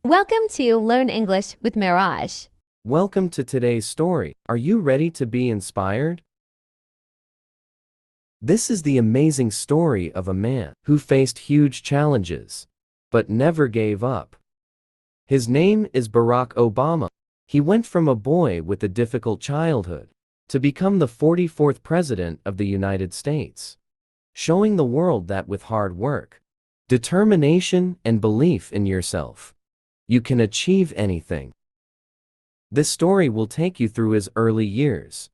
Welcome to Learn English with Mirage. Welcome to today's story. Are you ready to be inspired? This is the amazing story of a man who faced huge challenges, but never gave up. His name is Barack Obama. He went from a boy with a difficult childhood to become the 44th President of the United States, showing the world that with hard work, determination, and belief in yourself, you can achieve anything. This story will take you through his early years,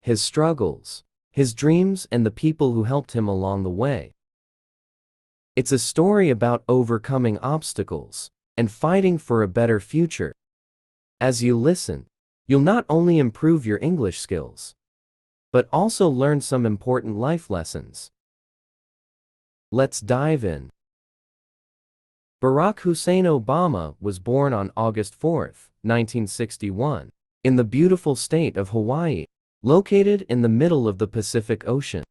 his struggles, his dreams, and the people who helped him along the way. It's a story about overcoming obstacles and fighting for a better future. As you listen, you'll not only improve your English skills, but also learn some important life lessons. Let's dive in. Barack Hussein Obama was born on August 4, 1961, in the beautiful state of Hawaii, located in the middle of the Pacific Ocean.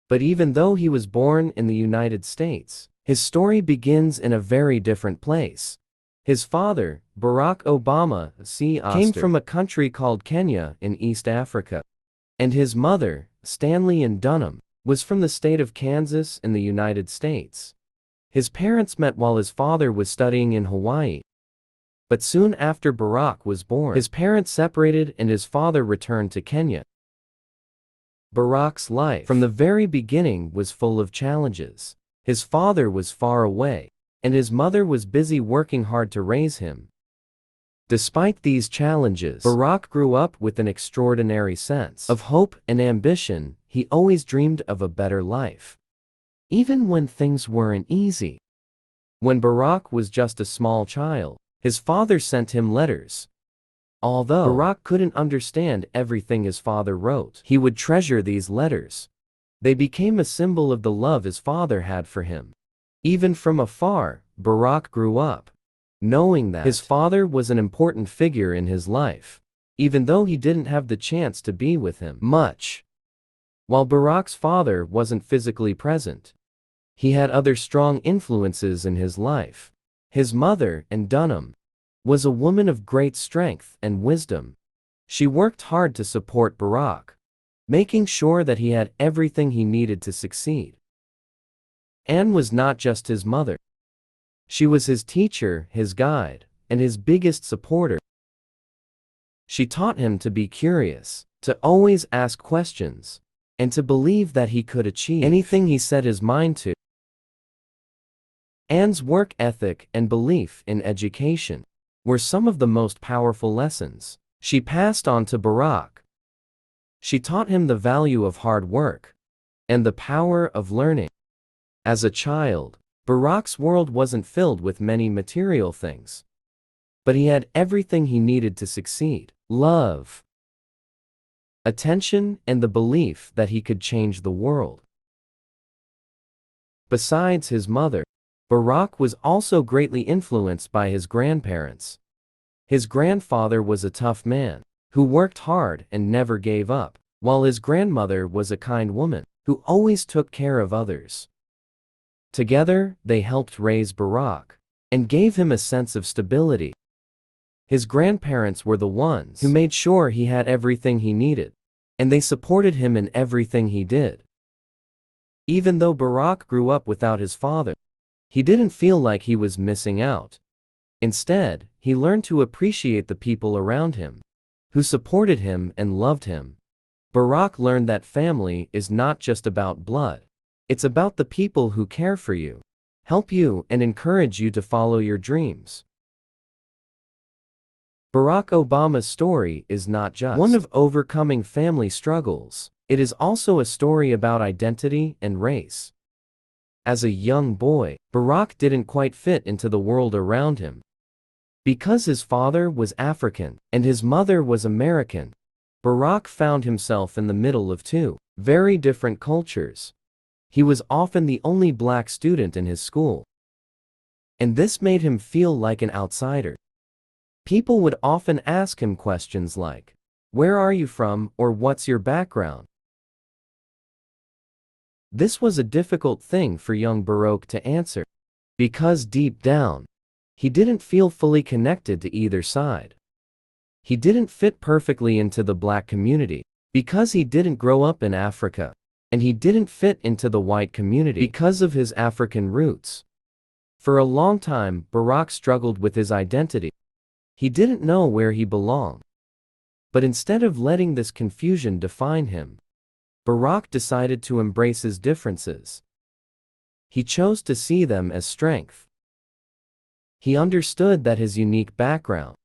But even though he was born in the United States, his story begins in a very different place. His father, Barack Obama, came from a country called Kenya in East Africa, and his mother, Stanley and Dunham, was from the state of Kansas in the United States. His parents met while his father was studying in Hawaii. But soon after Barack was born, his parents separated and his father returned to Kenya. Barack's life from the very beginning was full of challenges. His father was far away, and his mother was busy working hard to raise him. Despite these challenges, Barack grew up with an extraordinary sense of hope and ambition. He always dreamed of a better life, even when things weren't easy. When Barack was just a small child, his father sent him letters. Although Barack couldn't understand everything his father wrote, he would treasure these letters. They became a symbol of the love his father had for him. Even from afar, Barack grew up knowing that his father was an important figure in his life, even though he didn't have the chance to be with him much. While Barack's father wasn't physically present, he had other strong influences in his life. His mother, and Dunham, was a woman of great strength and wisdom. She worked hard to support Barack, making sure that he had everything he needed to succeed. Anne was not just his mother. She was his teacher, his guide, and his biggest supporter. She taught him to be curious, to always ask questions, and to believe that he could achieve anything he set his mind to. Anne's work ethic and belief in education were some of the most powerful lessons she passed on to Barack. She taught him the value of hard work and the power of learning. As a child, Barack's world wasn't filled with many material things, but he had everything he needed to succeed: love, attention, and the belief that he could change the world. Besides his mother, Barack was also greatly influenced by his grandparents. His grandfather was a tough man who worked hard and never gave up, while his grandmother was a kind woman who always took care of others. Together, they helped raise Barack and gave him a sense of stability. His grandparents were the ones who made sure he had everything he needed, and they supported him in everything he did. Even though Barack grew up without his father, he didn't feel like he was missing out. Instead, he learned to appreciate the people around him, who supported him and loved him. Barack learned that family is not just about blood. It's about the people who care for you, help you, and encourage you to follow your dreams. Barack Obama's story is not just one of overcoming family struggles. It is also a story about identity and race. As a young boy, Barack didn't quite fit into the world around him. Because his father was African and his mother was American, Barack found himself in the middle of two very different cultures. He was often the only black student in his school, and this made him feel like an outsider. People would often ask him questions like, "Where are you from?" or "What's your background?" This was a difficult thing for young Barack to answer, because deep down, He didn't feel fully connected to either side. He didn't fit perfectly into the black community because he didn't grow up in Africa, and he didn't fit into the white community because of his African roots. For a long time, Barack struggled with his identity. He didn't know where he belonged. But instead of letting this confusion define him, Barack decided to embrace his differences. He chose to see them as strength. He understood that his unique background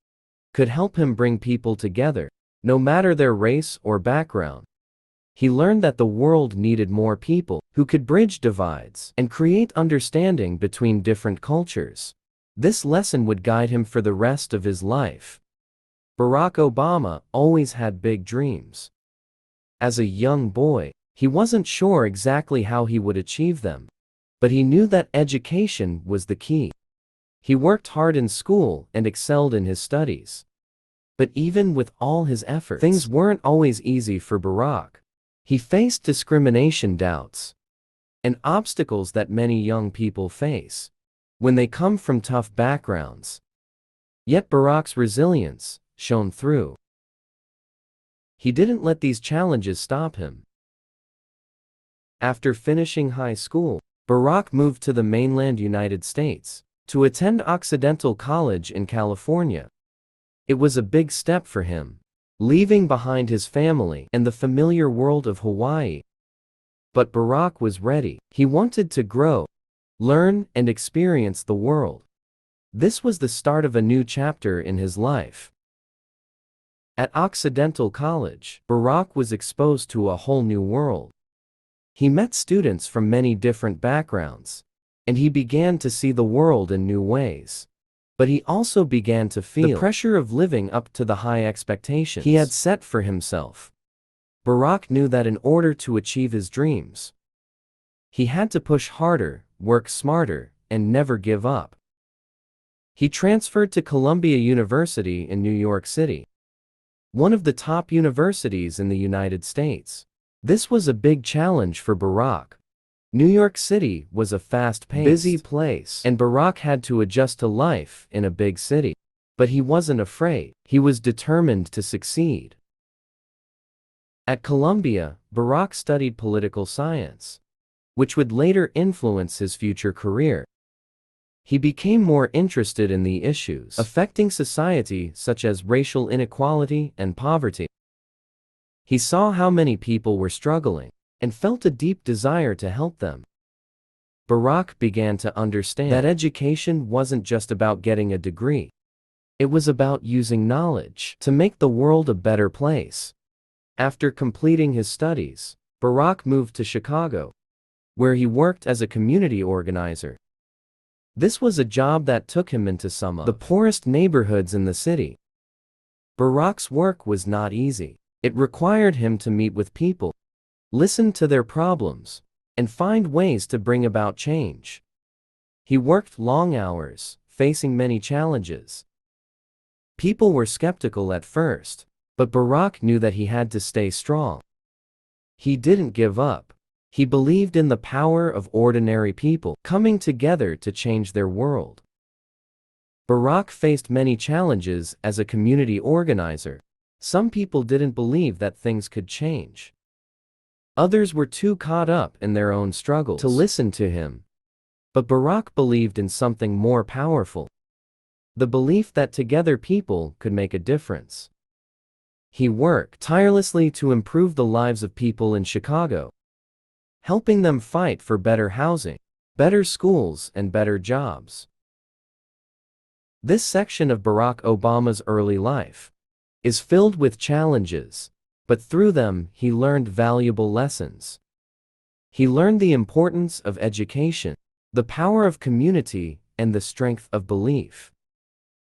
could help him bring people together, no matter their race or background. He learned that the world needed more people who could bridge divides and create understanding between different cultures. This lesson would guide him for the rest of his life. Barack Obama always had big dreams. As a young boy, he wasn't sure exactly how he would achieve them, but he knew that education was the key. He worked hard in school and excelled in his studies. But even with all his efforts, things weren't always easy for Barack. He faced discrimination, doubts, and obstacles that many young people face when they come from tough backgrounds. Yet Barack's resilience shone through. He didn't let these challenges stop him. After finishing high school, Barack moved to the mainland United States to attend Occidental College in California. It was a big step for him, leaving behind his family and the familiar world of Hawaii. But Barack was ready. He wanted to grow, learn, and experience the world. This was the start of a new chapter in his life. At Occidental College, Barack was exposed to a whole new world. He met students from many different backgrounds, and he began to see the world in new ways. But he also began to feel the pressure of living up to the high expectations he had set for himself. Barack knew that in order to achieve his dreams, he had to push harder, work smarter, and never give up. He transferred to Columbia University in New York City, one of the top universities in the United States. This was a big challenge for Barack. New York City was a fast-paced, busy place, and Barack had to adjust to life in a big city. But he wasn't afraid. He was determined to succeed. At Columbia, Barack studied political science, which would later influence his future career. He became more interested in the issues affecting society, such as racial inequality and poverty. He saw how many people were struggling and felt a deep desire to help them. Barack began to understand that education wasn't just about getting a degree. It was about using knowledge to make the world a better place. After completing his studies, Barack moved to Chicago, where he worked as a community organizer. This was a job that took him into some of the poorest neighborhoods in the city. Barack's work was not easy. It required him to meet with people, listen to their problems, and find ways to bring about change. He worked long hours, facing many challenges. People were skeptical at first, but Barack knew that he had to stay strong. He didn't give up. He believed in the power of ordinary people coming together to change their world. Barack faced many challenges as a community organizer. Some people didn't believe that things could change. Others were too caught up in their own struggles to listen to him. But Barack believed in something more powerful: the belief that together people could make a difference. He worked tirelessly to improve the lives of people in Chicago, helping them fight for better housing, better schools, and better jobs. This section of Barack Obama's early life is filled with challenges, but through them he learned valuable lessons. He learned the importance of education, the power of community, and the strength of belief.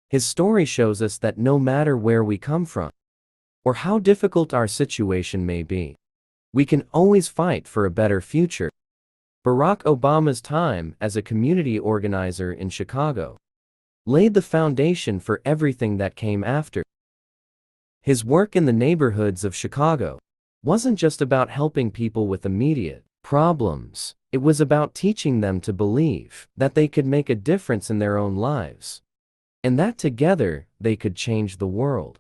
His story shows us that no matter where we come from, or how difficult our situation may be, we can always fight for a better future. Barack Obama's time as a community organizer in Chicago laid the foundation for everything that came after. His work in the neighborhoods of Chicago wasn't just about helping people with immediate problems. It was about teaching them to believe that they could make a difference in their own lives. and that together they could change the world.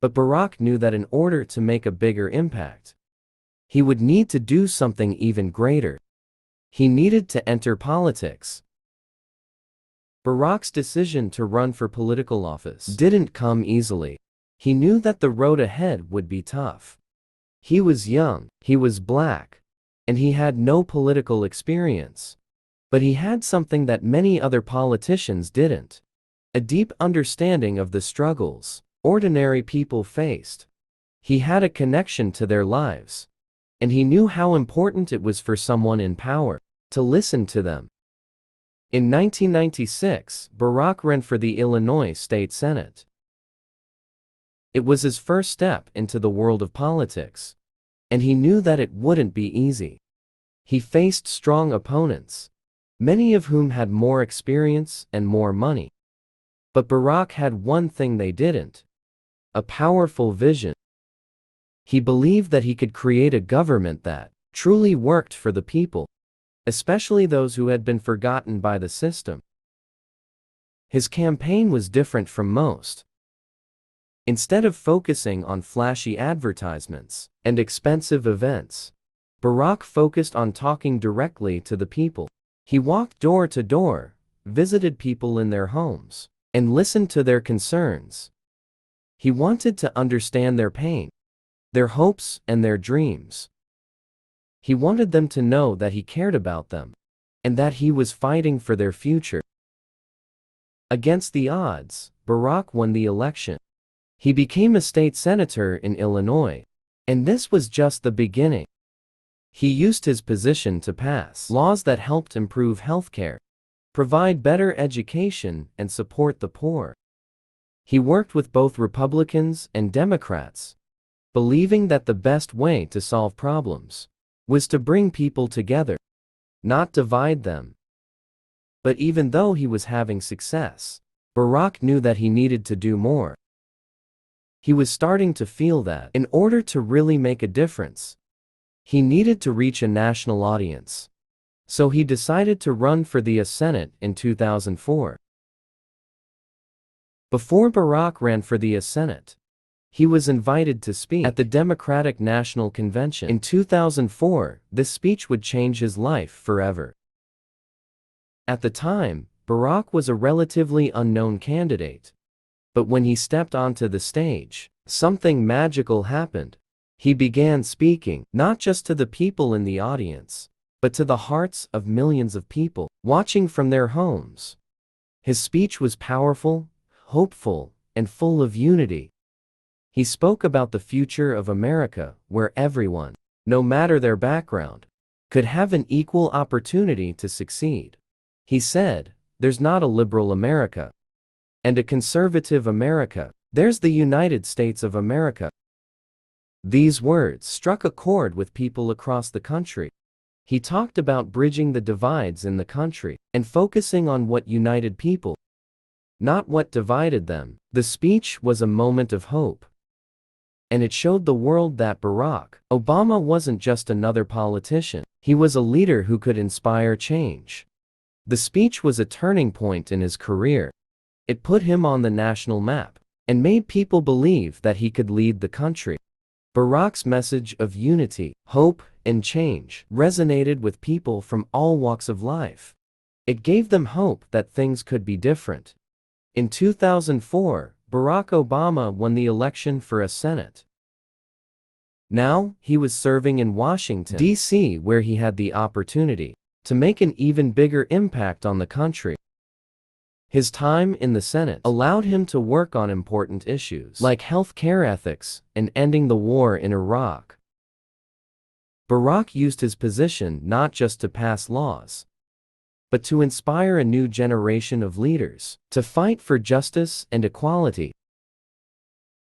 But Barack knew that in order to make a bigger impact, he would need to do something even greater. He needed to enter politics. Barack's decision to run for political office didn't come easily. He knew that the road ahead would be tough. He was young, he was black, and he had no political experience. But he had something that many other politicians didn't: a deep understanding of the struggles ordinary people faced. He had a connection to their lives, and he knew how important it was for someone in power to listen to them. In 1996, Barack ran for the Illinois State Senate. It was his first step into the world of politics, and he knew that it wouldn't be easy. He faced strong opponents, many of whom had more experience and more money. But Barack had one thing they didn't: a powerful vision. He believed that he could create a government that truly worked for the people, especially those who had been forgotten by the system. His campaign was different from most. Instead of focusing on flashy advertisements and expensive events, Barack focused on talking directly to the people. He walked door to door, visited people in their homes, and listened to their concerns. He wanted to understand their pain, their hopes, and their dreams. He wanted them to know that he cared about them, and that he was fighting for their future. Against the odds, Barack won the election. He became a state senator in Illinois, and this was just the beginning. He used his position to pass laws that helped improve healthcare, provide better education, and support the poor. He worked with both Republicans and Democrats, believing that the best way to solve problems was to bring people together, not divide them. But even though he was having success, Barack knew that he needed to do more. He was starting to feel that, in order to really make a difference, he needed to reach a national audience. So he decided to run for the Senate in 2004. Before Barack ran for the Senate, he was invited to speak at the Democratic National Convention. In 2004, this speech would change his life forever. At the time, Barack was a relatively unknown candidate. But when he stepped onto the stage, something magical happened. He began speaking, not just to the people in the audience, but to the hearts of millions of people watching from their homes. His speech was powerful, hopeful, and full of unity. He spoke about the future of America, where everyone, no matter their background, could have an equal opportunity to succeed. He said, "There's not a liberal America and a conservative America. There's the United States of America." These words struck a chord with people across the country. He talked about bridging the divides in the country and focusing on what united people, not what divided them. The speech was a moment of hope, and it showed the world that Barack Obama wasn't just another politician. He was a leader who could inspire change. The speech was a turning point in his career. It put him on the national map and made people believe that he could lead the country. Barack's message of unity, hope, and change resonated with people from all walks of life. It gave them hope that things could be different. In 2004, Barack Obama won the election for a Senate. Now, he was serving in Washington, D.C., where he had the opportunity to make an even bigger impact on the country. His time in the Senate allowed him to work on important issues like health care ethics and ending the war in Iraq. Barack used his position not just to pass laws, but to inspire a new generation of leaders to fight for justice and equality.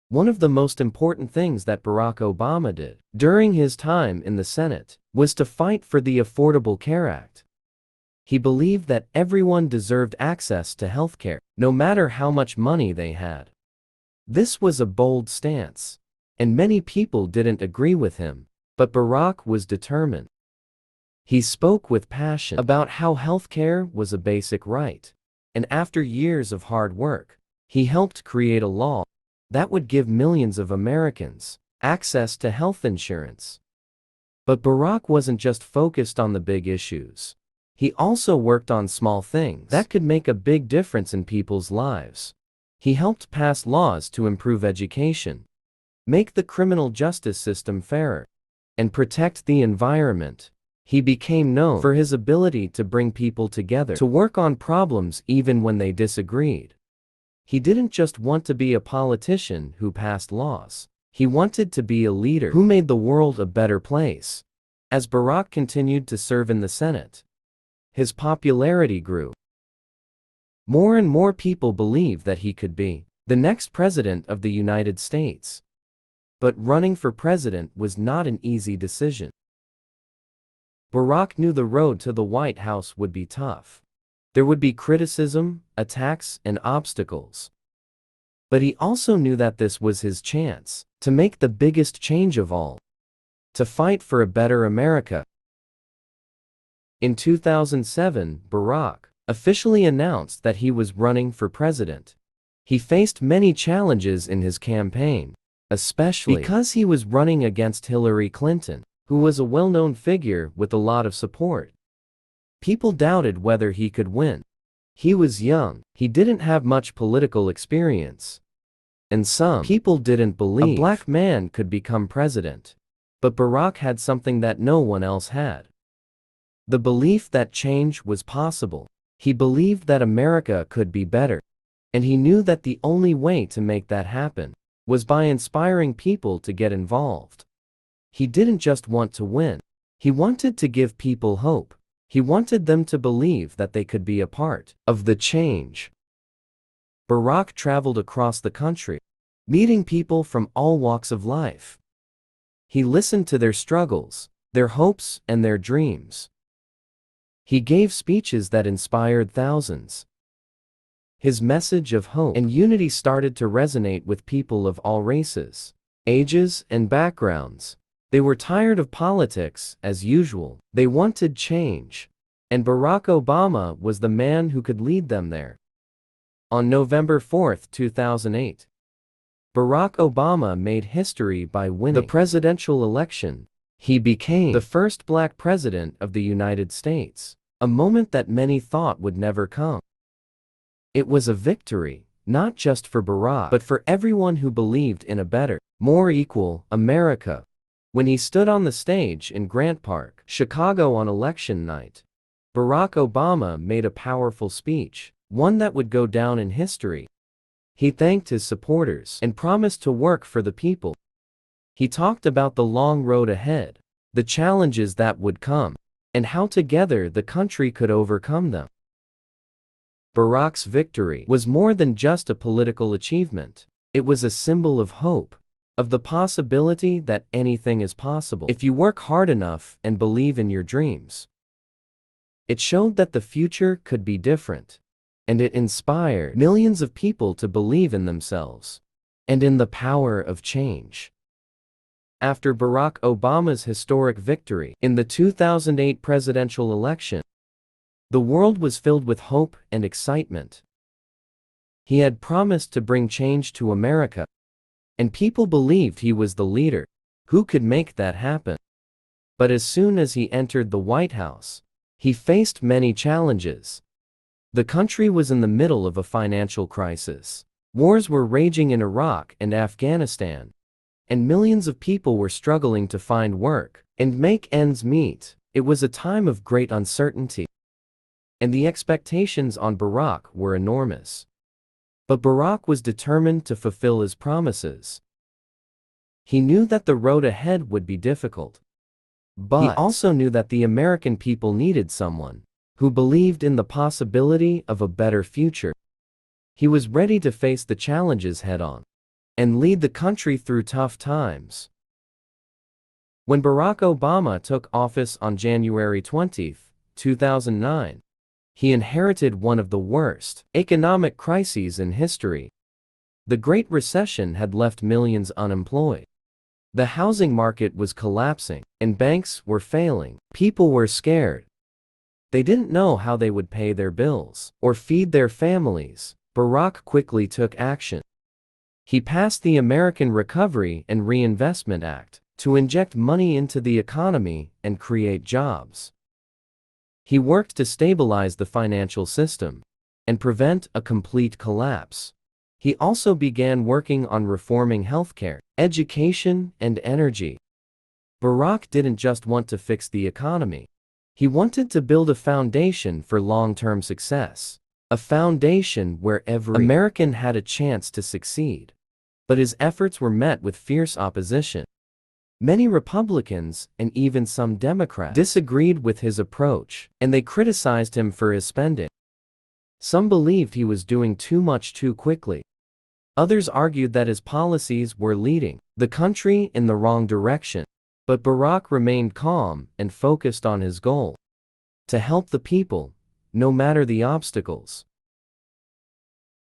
One of the most important things that Barack Obama did during his time in the Senate was to fight for the Affordable Care Act. He believed that everyone deserved access to health care, no matter how much money they had. This was a bold stance, and many people didn't agree with him, but Barack was determined. He spoke with passion about how health care was a basic right, and after years of hard work, he helped create a law that would give millions of Americans access to health insurance. But Barack wasn't just focused on the big issues. He also worked on small things that could make a big difference in people's lives. He helped pass laws to improve education, make the criminal justice system fairer, and protect the environment. He became known for his ability to bring people together to work on problems even when they disagreed. He didn't just want to be a politician who passed laws. He wanted to be a leader who made the world a better place. As Barack continued to serve in the Senate, his popularity grew. More and more people believed that he could be the next president of the United States. But running for president was not an easy decision. Barack knew the road to the White House would be tough. There would be criticism, attacks, and obstacles. But he also knew that this was his chance to make the biggest change of all, to fight for a better America. In 2007, Barack officially announced that he was running for president. He faced many challenges in his campaign, especially because he was running against Hillary Clinton, who was a well-known figure with a lot of support. People doubted whether he could win. He was young, he didn't have much political experience, and some people didn't believe a black man could become president. But Barack had something that no one else had: the belief that change was possible. He believed that America could be better, and he knew that the only way to make that happen was by inspiring people to get involved. He didn't just want to win. He wanted to give people hope. He wanted them to believe that they could be a part of the change. Barack traveled across the country, meeting people from all walks of life. He listened to their struggles, their hopes, and their dreams. He gave speeches that inspired thousands. His message of hope and unity started to resonate with people of all races, ages, and backgrounds. They were tired of politics as usual. They wanted change, and Barack Obama was the man who could lead them there. On November 4, 2008, Barack Obama made history by winning the presidential election. He became the first black president of the United States, a moment that many thought would never come. It was a victory, not just for Barack, but for everyone who believed in a better, more equal America. When he stood on the stage in Grant Park, Chicago on election night, Barack Obama made a powerful speech, one that would go down in history. He thanked his supporters and promised to work for the people. He talked about the long road ahead, the challenges that would come, and how together the country could overcome them. Barack's victory was more than just a political achievement. It was a symbol of hope, of the possibility that anything is possible if you work hard enough and believe in your dreams. It showed that the future could be different, and it inspired millions of people to believe in themselves and in the power of change. After Barack Obama's historic victory in the 2008 presidential election, the world was filled with hope and excitement. He had promised to bring change to America, and people believed he was the leader who could make that happen. But as soon as he entered the White House, he faced many challenges. The country was in the middle of a financial crisis. Wars were raging in Iraq and Afghanistan, and millions of people were struggling to find work and make ends meet. It was a time of great uncertainty, and the expectations on Barack were enormous. But Barack was determined to fulfill his promises. He knew that the road ahead would be difficult, but he also knew that the American people needed someone who believed in the possibility of a better future. He was ready to face the challenges head-on and lead the country through tough times. When Barack Obama took office on January 20, 2009, he inherited one of the worst economic crises in history. The Great Recession had left millions unemployed. The housing market was collapsing, and banks were failing. People were scared. They didn't know how they would pay their bills or feed their families. Barack quickly took action. He passed the American Recovery and Reinvestment Act to inject money into the economy and create jobs. He worked to stabilize the financial system and prevent a complete collapse. He also began working on reforming healthcare, education, and energy. Barack didn't just want to fix the economy. He wanted to build a foundation for long-term success, a foundation where every American had a chance to succeed. But his efforts were met with fierce opposition. Many Republicans and even some Democrats disagreed with his approach, and they criticized him for his spending. Some believed he was doing too much too quickly. Others argued that his policies were leading the country in the wrong direction. But Barack remained calm and focused on his goal: to help the people, no matter the obstacles.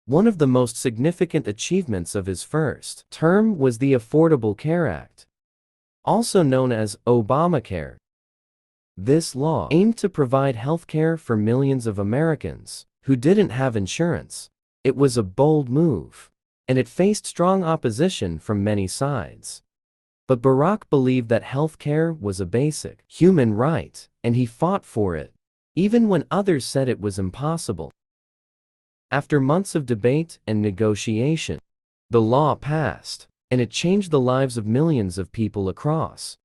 One of the most significant achievements of his first term was the Affordable Care Act, also known as Obamacare. This law aimed to provide health care for millions of Americans who didn't have insurance. It was a bold move, and it faced strong opposition from many sides. But Barack believed that health care was a basic human right, and he fought for it, even when others said it was impossible. After months of debate and negotiation, the law passed, and it changed the lives of millions of people across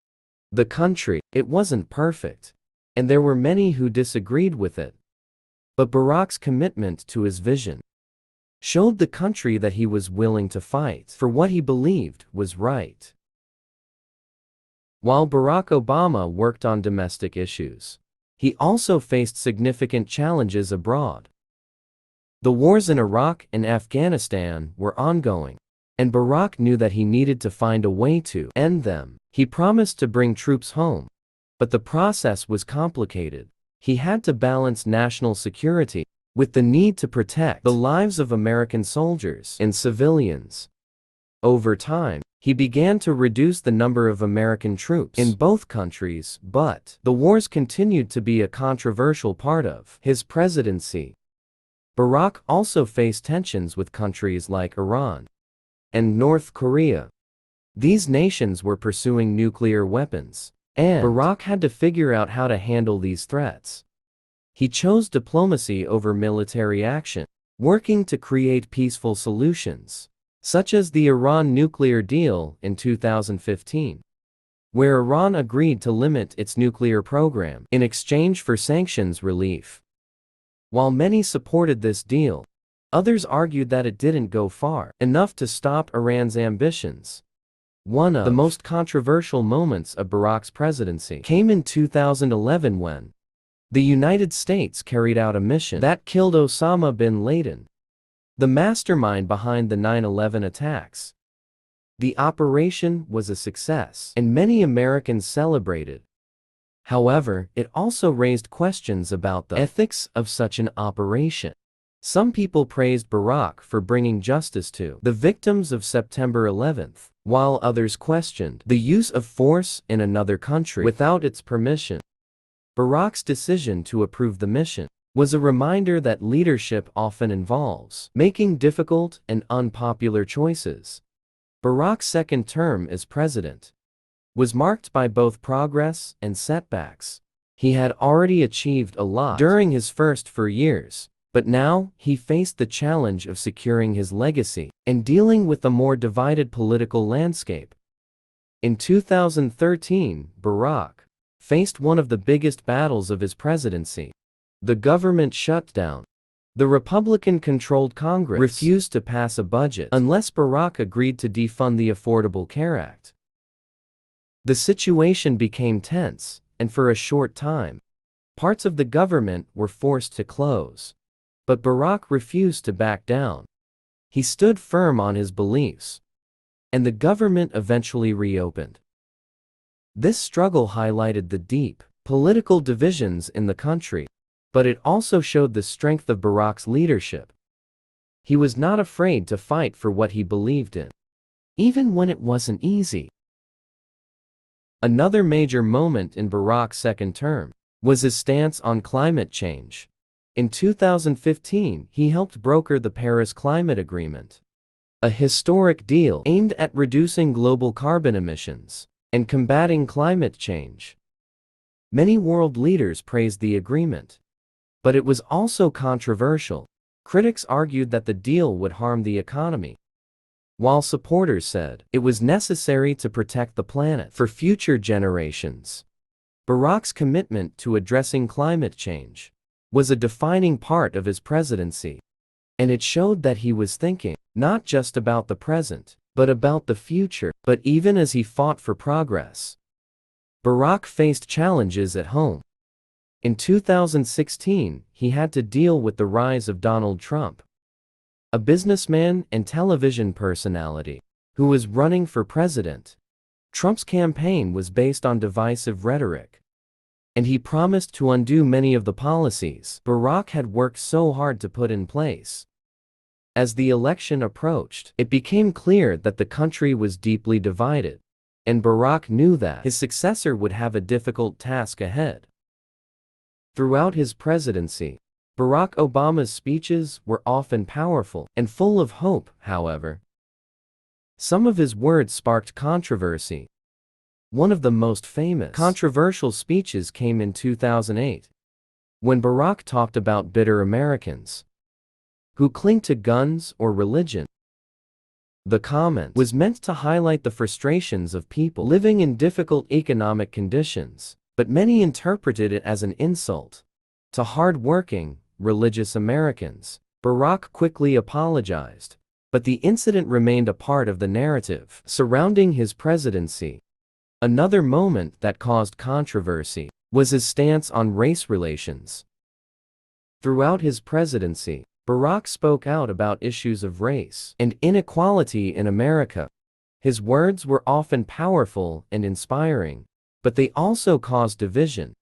the country. It wasn't perfect, and there were many who disagreed with it. But Barack's commitment to his vision showed the country that he was willing to fight for what he believed was right. While Barack Obama worked on domestic issues, he also faced significant challenges abroad. The wars in Iraq and Afghanistan were ongoing, and Barack knew that he needed to find a way to end them. He promised to bring troops home, but the process was complicated. He had to balance national security with the need to protect the lives of American soldiers and civilians. Over time, he began to reduce the number of American troops in both countries, but the wars continued to be a controversial part of his presidency. Barack also faced tensions with countries like Iran and North Korea. These nations were pursuing nuclear weapons, and Barack had to figure out how to handle these threats. He chose diplomacy over military action, working to create peaceful solutions, such as the Iran nuclear deal in 2015, where Iran agreed to limit its nuclear program in exchange for sanctions relief. While many supported this deal, others argued that it didn't go far enough to stop Iran's ambitions. One of the most controversial moments of Barack's presidency came in 2011 when the United States carried out a mission that killed Osama bin Laden, the mastermind behind the 9/11 attacks. The operation was a success, and many Americans celebrated. However, it also raised questions about the ethics of such an operation. Some people praised Barack for bringing justice to the victims of September 11th, while others questioned the use of force in another country without its permission. Barack's decision to approve the mission was a reminder that leadership often involves making difficult and unpopular choices. Barack's second term as president was marked by both progress and setbacks. He had already achieved a lot during his first 4 years, but now he faced the challenge of securing his legacy and dealing with a more divided political landscape. In 2013, Barack faced one of the biggest battles of his presidency: the government shutdown. The Republican-controlled Congress refused to pass a budget unless Barack agreed to defund the Affordable Care Act. The situation became tense, and for a short time, parts of the government were forced to close. But Barack refused to back down. He stood firm on his beliefs, and the government eventually reopened. This struggle highlighted the deep political divisions in the country, but it also showed the strength of Barack's leadership. He was not afraid to fight for what he believed in, even when it wasn't easy. Another major moment in Barack's second term was his stance on climate change. In 2015, he helped broker the Paris Climate Agreement, a historic deal aimed at reducing global carbon emissions and combating climate change. Many world leaders praised the agreement, but it was also controversial. Critics argued that the deal would harm the economy, while supporters said it was necessary to protect the planet for future generations. Barack's commitment to addressing climate change was a defining part of his presidency, and it showed that he was thinking not just about the present, but about the future. But even as he fought for progress, Barack faced challenges at home. In 2016, he had to deal with the rise of Donald Trump, a businessman and television personality who was running for president. Trump's campaign was based on divisive rhetoric, and he promised to undo many of the policies Barack had worked so hard to put in place. As the election approached, it became clear that the country was deeply divided, and Barack knew that his successor would have a difficult task ahead. Throughout his presidency, Barack Obama's speeches were often powerful and full of hope. However, some of his words sparked controversy. One of the most famous controversial speeches came in 2008, when Barack talked about bitter Americans who cling to guns or religion. The comment was meant to highlight the frustrations of people living in difficult economic conditions, but many interpreted it as an insult to hard-working, religious Americans. Barack quickly apologized, but the incident remained a part of the narrative surrounding his presidency. Another moment that caused controversy was his stance on race relations. Throughout his presidency, Barack spoke out about issues of race and inequality in America. His words were often powerful and inspiring, but they also caused division.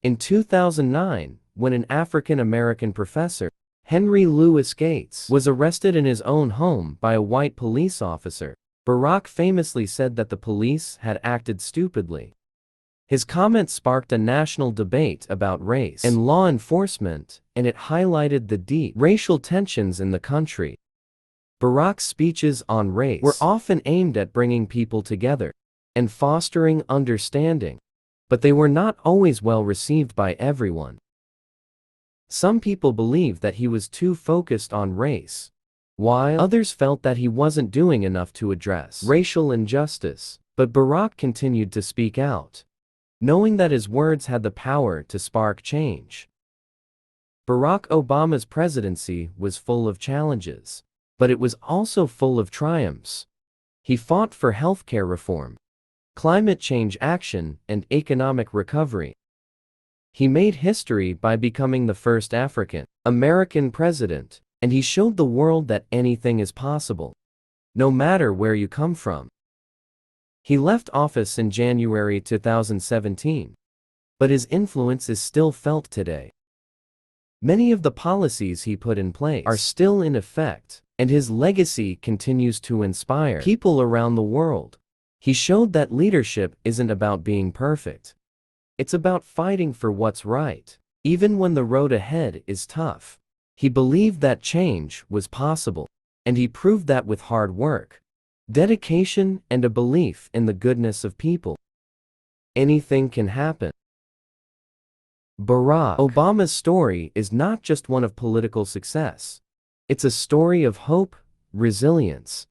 In 2009, when an African-American professor, Henry Louis Gates, was arrested in his own home by a white police officer, Barack famously said that the police had acted stupidly. His comment sparked a national debate about race and law enforcement, and it highlighted the deep racial tensions in the country. Barack's speeches on race were often aimed at bringing people together and fostering understanding, but they were not always well received by everyone. Some people believed that he was too focused on race, while others felt that he wasn't doing enough to address racial injustice. But Barack continued to speak out, knowing that his words had the power to spark change. Barack Obama's presidency was full of challenges, but it was also full of triumphs. He fought for healthcare reform, climate change action, and economic recovery. He made history by becoming the first African-American president, and he showed the world that anything is possible, no matter where you come from. He left office in January 2017, but his influence is still felt today. Many of the policies he put in place are still in effect, and his legacy continues to inspire people around the world. He showed that leadership isn't about being perfect. It's about fighting for what's right, even when the road ahead is tough. He believed that change was possible, and he proved that with hard work, dedication, and a belief in the goodness of people. Anything can happen. Barack Obama's story is not just one of political success. It's a story of hope, resilience,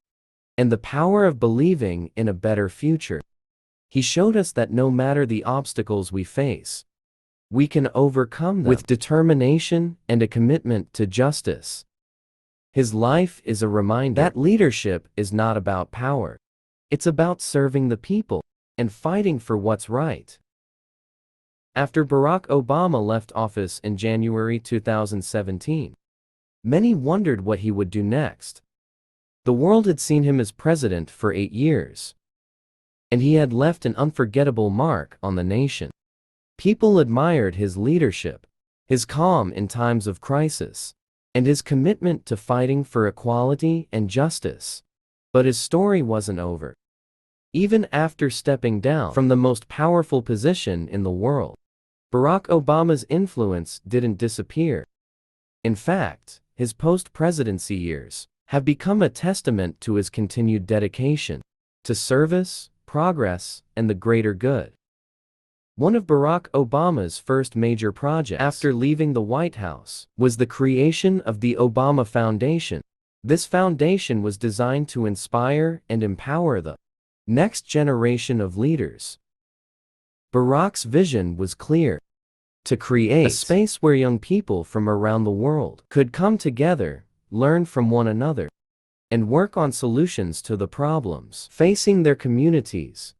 and the power of believing in a better future. He showed us that no matter the obstacles we face, we can overcome them with determination and a commitment to justice. His life is a reminder that leadership is not about power. It's about serving the people and fighting for what's right. After Barack Obama left office in January 2017, many wondered what he would do next. The world had seen him as president for 8 years, and he had left an unforgettable mark on the nation. People admired his leadership, his calm in times of crisis, and his commitment to fighting for equality and justice. But his story wasn't over. Even after stepping down from the most powerful position in the world, Barack Obama's influence didn't disappear. In fact, his post-presidency years have become a testament to his continued dedication to service, progress, and the greater good. One of Barack Obama's first major projects after leaving the White House was the creation of the Obama Foundation. This foundation was designed to inspire and empower the next generation of leaders. Barack's vision was clear: to create a space where young people from around the world could come together, learn from one another, and work on solutions to the problems facing their communities.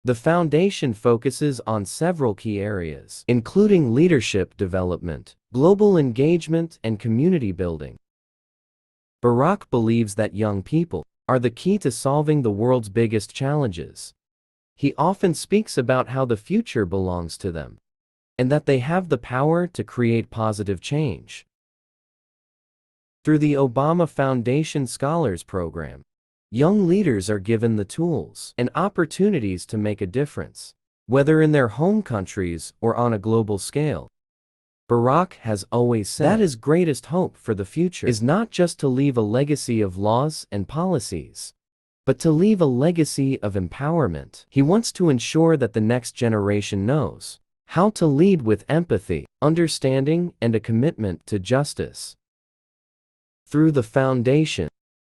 The foundation focuses on several key areas, including leadership development, global engagement, and community building. Barack believes that young people are the key to solving the world's biggest challenges. He often speaks about how the future belongs to them, and that they have the power to create positive change. Through the Obama Foundation Scholars Program, young leaders are given the tools and opportunities to make a difference, whether in their home countries or on a global scale. Barack has always said that his greatest hope for the future is not just to leave a legacy of laws and policies, but to leave a legacy of empowerment. He wants to ensure that the next generation knows how to lead with empathy, understanding, and a commitment to justice. Through the foundation,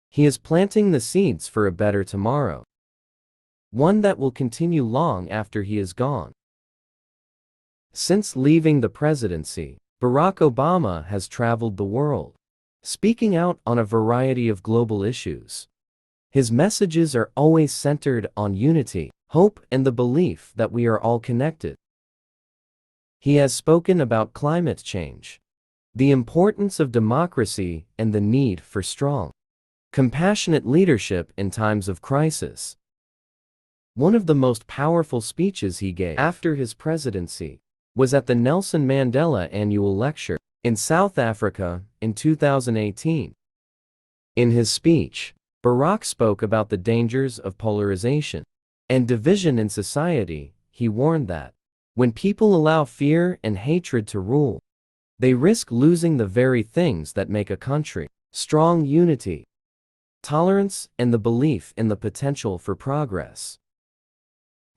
he is planting the seeds for a better tomorrow, one that will continue long after he is gone. Since leaving the presidency, Barack Obama has traveled the world, speaking out on a variety of global issues. His messages are always centered on unity, hope, and the belief that we are all connected. He has spoken about climate change, the importance of democracy, and the need for strong, compassionate leadership in times of crisis. One of the most powerful speeches he gave after his presidency was at the Nelson Mandela Annual Lecture in South Africa in 2018. In his speech, Barack spoke about the dangers of polarization and division in society. He warned that when people allow fear and hatred to rule, they risk losing the very things that make a country strong: unity, tolerance, and the belief in the potential for progress.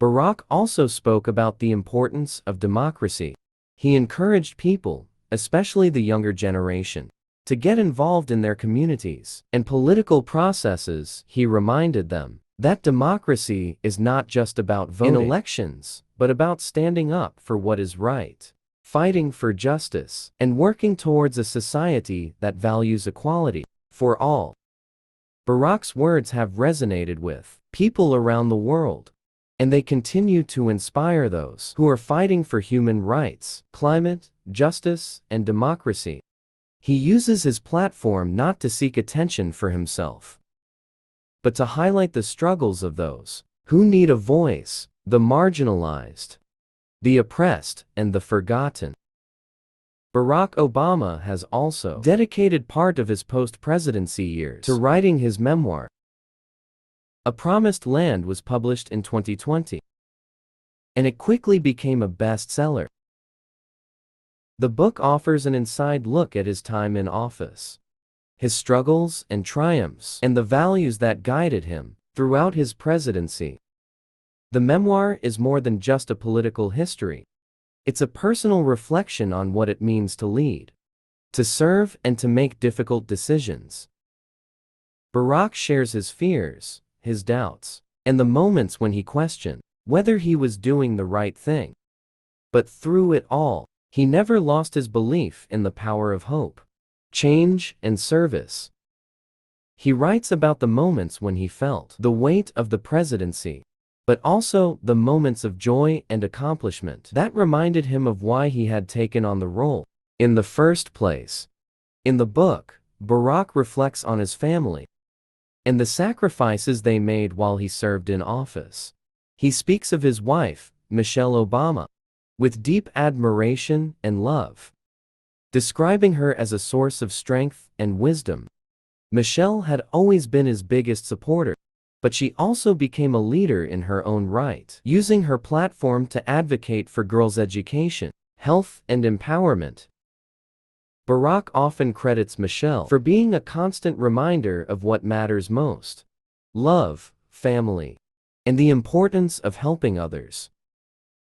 Barack also spoke about the importance of democracy. He encouraged people, especially the younger generation, to get involved in their communities and political processes. He reminded them that democracy is not just about voting in elections, but about standing up for what is right, fighting for justice, and working towards a society that values equality for all. Barack's words have resonated with people around the world, and they continue to inspire those who are fighting for human rights, climate, justice, and democracy. He uses his platform not to seek attention for himself, but to highlight the struggles of those who need a voice: the marginalized, the oppressed, and the forgotten. Barack Obama has also dedicated part of his post-presidency years to writing his memoir. A Promised Land was published in 2020, and it quickly became a bestseller. The book offers an inside look at his time in office, his struggles and triumphs, and the values that guided him throughout his presidency. The memoir is more than just a political history. It's a personal reflection on what it means to lead, to serve, and to make difficult decisions. Barack shares his fears, his doubts, and the moments when he questioned whether he was doing the right thing. But through it all, he never lost his belief in the power of hope, change, and service. He writes about the moments when he felt the weight of the presidency, but also the moments of joy and accomplishment that reminded him of why he had taken on the role in the first place. In the book, Barack reflects on his family and the sacrifices they made while he served in office. He speaks of his wife, Michelle Obama, with deep admiration and love, describing her as a source of strength and wisdom. Michelle had always been his biggest supporter, but she also became a leader in her own right, using her platform to advocate for girls' education, health, and empowerment. Barack often credits Michelle for being a constant reminder of what matters most: love, family, and the importance of helping others.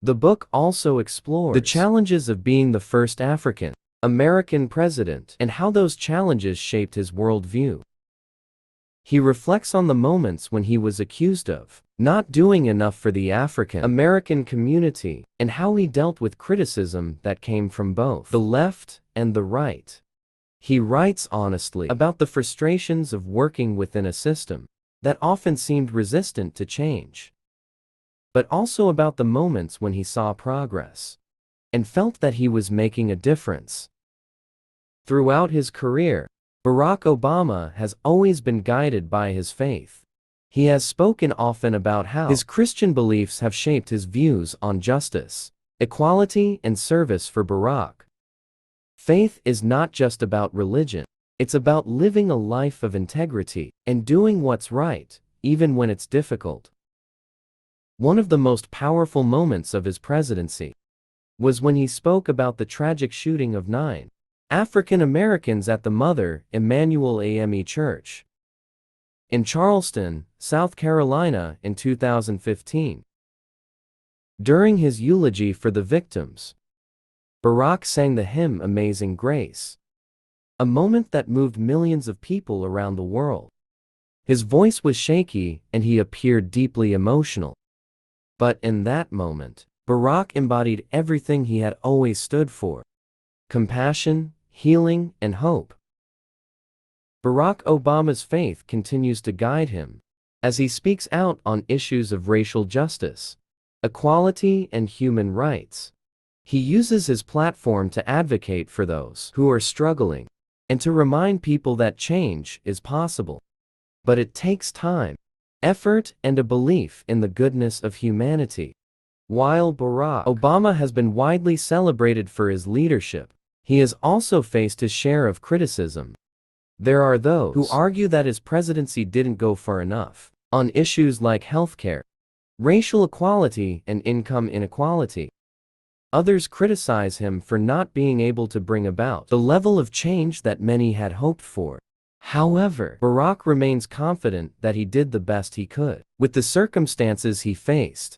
The book also explores the challenges of being the first African American president and how those challenges shaped his worldview. He reflects on the moments when he was accused of not doing enough for the African American community and how he dealt with criticism that came from both the left and the right. He writes honestly about the frustrations of working within a system that often seemed resistant to change, but also about the moments when he saw progress and felt that he was making a difference. Throughout his career, Barack Obama has always been guided by his faith. He has spoken often about how his Christian beliefs have shaped his views on justice, equality, and service. For Barack, faith is not just about religion, it's about living a life of integrity and doing what's right, even when it's difficult. One of the most powerful moments of his presidency was when he spoke about the tragic shooting of 9 African Americans at the Mother Emanuel AME Church in Charleston, South Carolina in 2015. During his eulogy for the victims, Barack sang the hymn Amazing Grace, a moment that moved millions of people around the world. His voice was shaky and he appeared deeply emotional. But in that moment, Barack embodied everything he had always stood for: compassion, healing, and hope. Barack Obama's faith continues to guide him as he speaks out on issues of racial justice, equality, and human rights. He uses his platform to advocate for those who are struggling and to remind people that change is possible. But it takes time, effort, and a belief in the goodness of humanity. While Barack Obama has been widely celebrated for his leadership, he has also faced his share of criticism. There are those who argue that his presidency didn't go far enough on issues like healthcare, racial equality, and income inequality. Others criticize him for not being able to bring about the level of change that many had hoped for. However, Barack remains confident that he did the best he could with the circumstances he faced.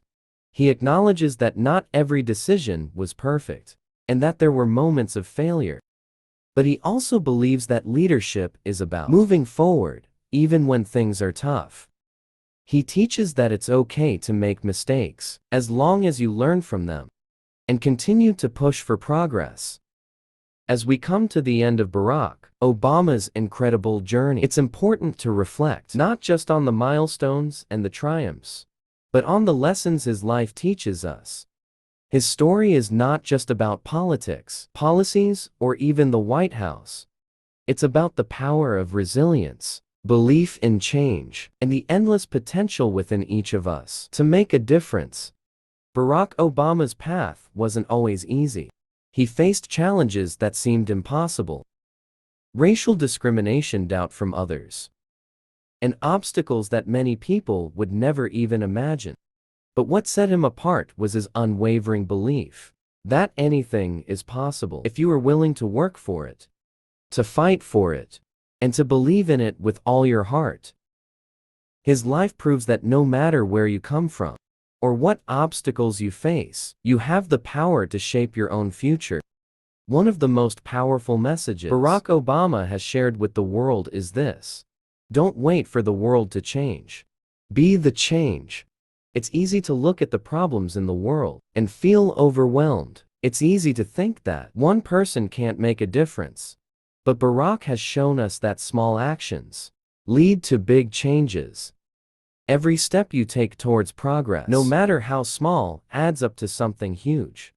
He acknowledges that not every decision was perfect and that there were moments of failure. But he also believes that leadership is about moving forward, even when things are tough. He teaches that it's okay to make mistakes, as long as you learn from them and continue to push for progress. As we come to the end of Barack Obama's incredible journey, it's important to reflect not just on the milestones and the triumphs, but on the lessons his life teaches us. His story is not just about politics, policies, or even the White House. It's about the power of resilience, belief in change, and the endless potential within each of us to make a difference. Barack Obama's path wasn't always easy. He faced challenges that seemed impossible: racial discrimination, doubt from others, and obstacles that many people would never even imagine. But what set him apart was his unwavering belief that anything is possible if you are willing to work for it, to fight for it, and to believe in it with all your heart. His life proves that no matter where you come from or what obstacles you face, you have the power to shape your own future. One of the most powerful messages Barack Obama has shared with the world is this: don't wait for the world to change. Be the change. It's easy to look at the problems in the world and feel overwhelmed. It's easy to think that one person can't make a difference. But Barack has shown us that small actions lead to big changes. Every step you take towards progress, no matter how small, adds up to something huge.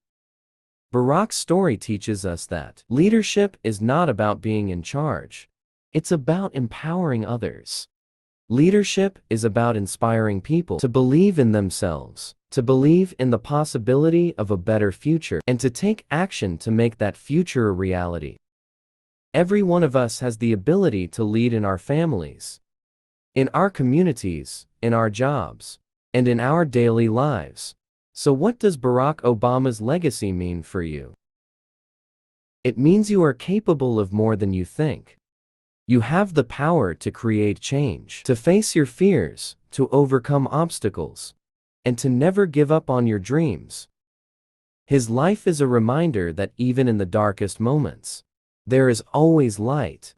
Barack's story teaches us that leadership is not about being in charge. It's about empowering others. Leadership is about inspiring people to believe in themselves, to believe in the possibility of a better future, and to take action to make that future a reality. Every one of us has the ability to lead in our families, in our communities, in our jobs, and in our daily lives. So what does Barack Obama's legacy mean for you? It means you are capable of more than you think. You have the power to create change, to face your fears, to overcome obstacles, and to never give up on your dreams. His life is a reminder that even in the darkest moments, there is always light.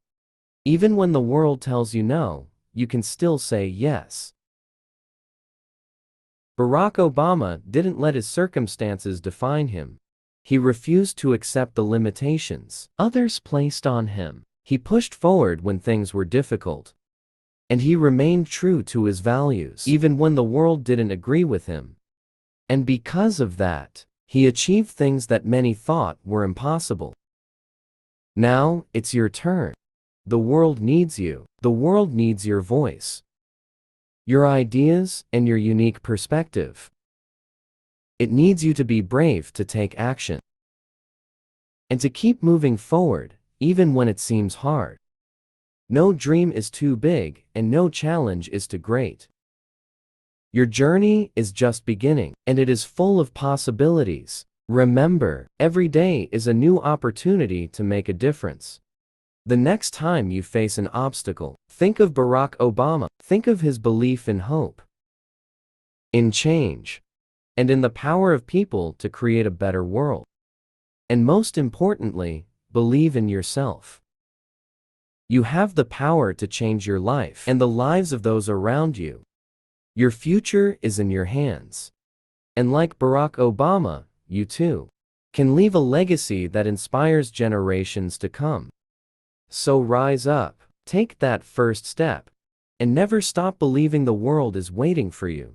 Even when the world tells you no, you can still say yes. Barack Obama didn't let his circumstances define him. He refused to accept the limitations others placed on him. He pushed forward when things were difficult. And he remained true to his values, even when the world didn't agree with him. And because of that, he achieved things that many thought were impossible. Now, it's your turn. The world needs you. The world needs your voice, your ideas, and your unique perspective. It needs you to be brave to take action and to keep moving forward, even when it seems hard. No dream is too big, and no challenge is too great. Your journey is just beginning, and it is full of possibilities. Remember, every day is a new opportunity to make a difference. The next time you face an obstacle, think of Barack Obama. Think of his belief in hope, in change, and in the power of people to create a better world. And most importantly, believe in yourself. You have the power to change your life and the lives of those around you. Your future is in your hands. And like Barack Obama, you too can leave a legacy that inspires generations to come. So rise up, take that first step, and never stop believing the world is waiting for you.